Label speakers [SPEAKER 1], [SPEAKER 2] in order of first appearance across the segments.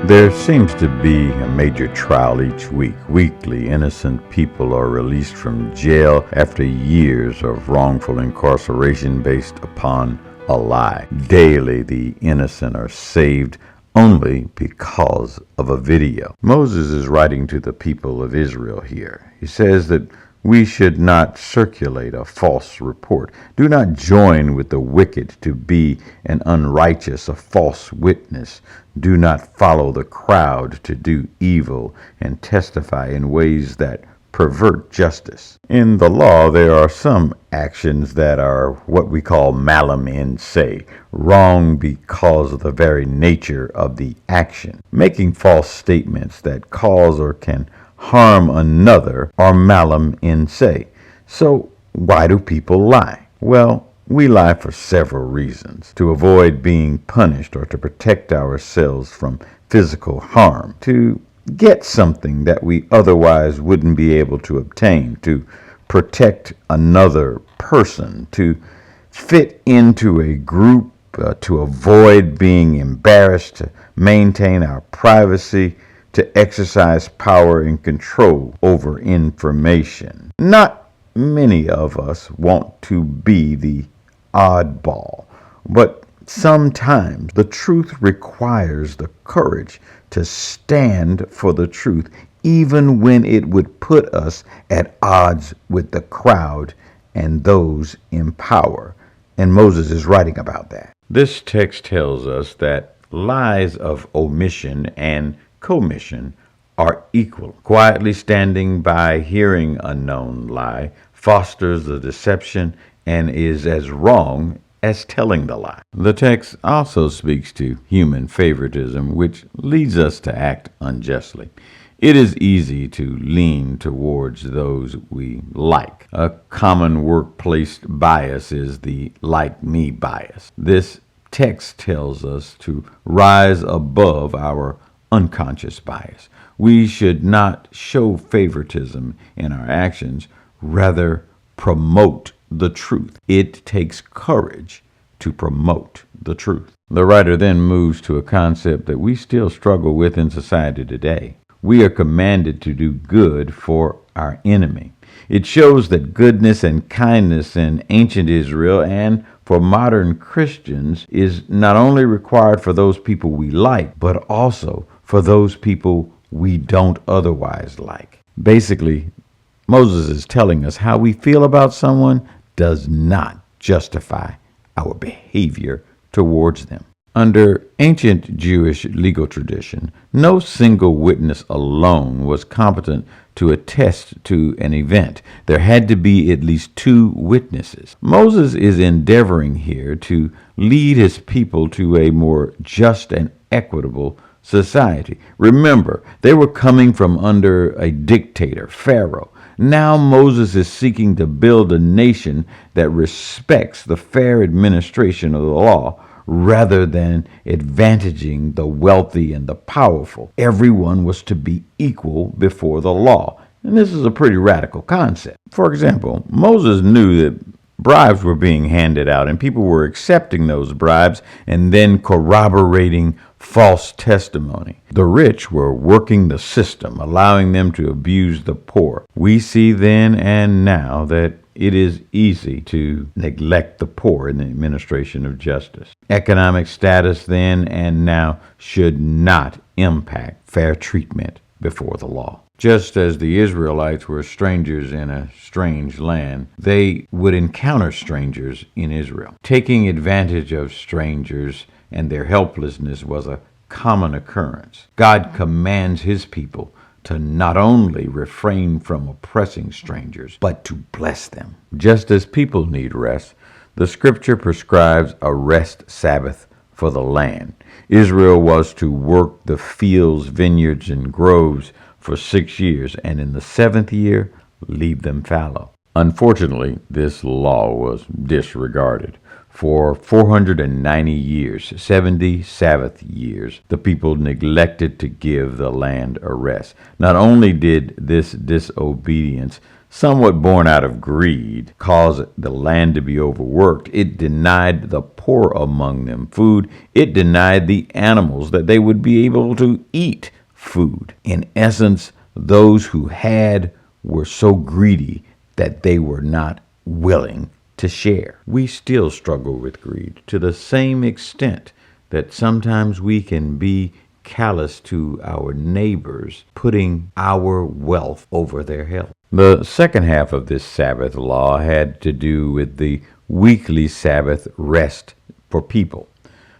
[SPEAKER 1] There seems to be a major trial each week. Weekly, innocent people are released from jail after years of wrongful incarceration based upon a lie. Daily, the innocent are saved only because of a video. Moses is writing to the people of Israel here. He says that we should not circulate a false report. Do not join with the wicked to be an unrighteous, a false witness. Do not follow the crowd to do evil and testify in ways that pervert justice. In the law, there are some actions that are what we call malum in se, wrong because of the very nature of the action. Making false statements that cause or can harm another are malum in se. So why do people lie? Well, we lie for several reasons: to avoid being punished or to protect ourselves from physical harm, to get something that we otherwise wouldn't be able to obtain, to protect another person, to fit into a group, to avoid being embarrassed, to maintain our privacy, to exercise power and control over information. Not many of us want to be the oddball, but sometimes the truth requires the courage to stand for the truth, even when it would put us at odds with the crowd and those in power. And Moses is writing about that. This text tells us that lies of omission and commission are equal. Quietly standing by hearing a known lie fosters the deception and is as wrong as telling the lie. The text also speaks to human favoritism, which leads us to act unjustly. It is easy to lean towards those we like. A common workplace bias is the like me bias. This text tells us to rise above our unconscious bias. We should not show favoritism in our actions, rather promote the truth. It takes courage to promote the truth. The writer then moves to a concept that we still struggle with in society today. We are commanded to do good for our enemy. It shows that goodness and kindness in ancient Israel and for modern Christians is not only required for those people we like, but also for those people we don't otherwise like. Basically, Moses is telling us how we feel about someone does not justify our behavior towards them. Under ancient Jewish legal tradition, no single witness alone was competent to attest to an event. There had to be at least two witnesses. Moses is endeavoring here to lead his people to a more just and equitable society. Remember, they were coming from under a dictator, Pharaoh. Now Moses is seeking to build a nation that respects the fair administration of the law rather than advantaging the wealthy and the powerful. Everyone was to be equal before the law. And this is a pretty radical concept. For example, Moses knew that bribes were being handed out and people were accepting those bribes and then corroborating false testimony. The rich were working the system, allowing them to abuse the poor. We see then and now that it is easy to neglect the poor in the administration of justice. Economic status then and now should not impact fair treatment before the law. Just as the Israelites were strangers in a strange land, they would encounter strangers in Israel. Taking advantage of strangers and their helplessness was a common occurrence. God commands his people to not only refrain from oppressing strangers, but to bless them. Just as people need rest, the scripture prescribes a rest Sabbath for the land. Israel was to work the fields, vineyards, and groves for 6 years, and in the 7th year, leave them fallow. Unfortunately, this law was disregarded. For 490 years, 70 Sabbath years, the people neglected to give the land a rest. Not only did this disobedience somewhat born out of greed, caused the land to be overworked. It denied the poor among them food. It denied the animals that they would be able to eat food. In essence, those who had were so greedy that they were not willing to share. We still struggle with greed to the same extent that sometimes we can be callous to our neighbors, putting our wealth over their health. The second half of this Sabbath law had to do with the weekly Sabbath rest for people.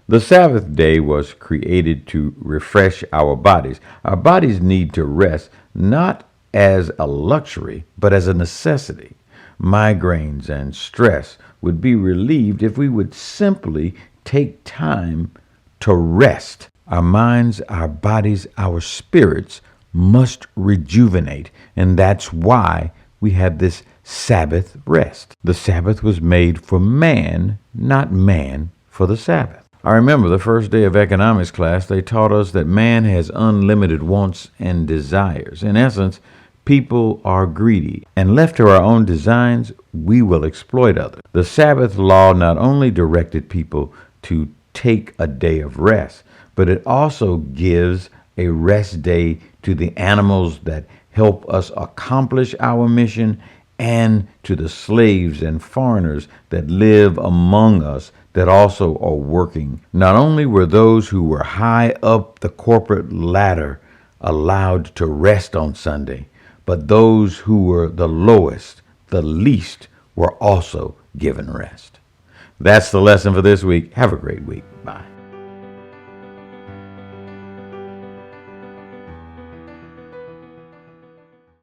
[SPEAKER 1] The Sabbath day was created to refresh our bodies. Our bodies need to rest not as a luxury, but as a necessity. Migraines and stress would be relieved if we would simply take time to rest. Our minds, our bodies, our spirits must rejuvenate, and that's why we have this Sabbath rest. The Sabbath was made for man, not man for the Sabbath. I remember the first day of economics class, they taught us that man has unlimited wants and desires. In essence, people are greedy, and left to our own designs, we will exploit others. The Sabbath law not only directed people to take a day of rest, but it also gives a rest day to the animals that help us accomplish our mission, and to the slaves and foreigners that live among us that also are working. Not only were those who were high up the corporate ladder allowed to rest on Sunday, but those who were the lowest, the least, were also given rest. That's the lesson for this week. Have a great week. Bye.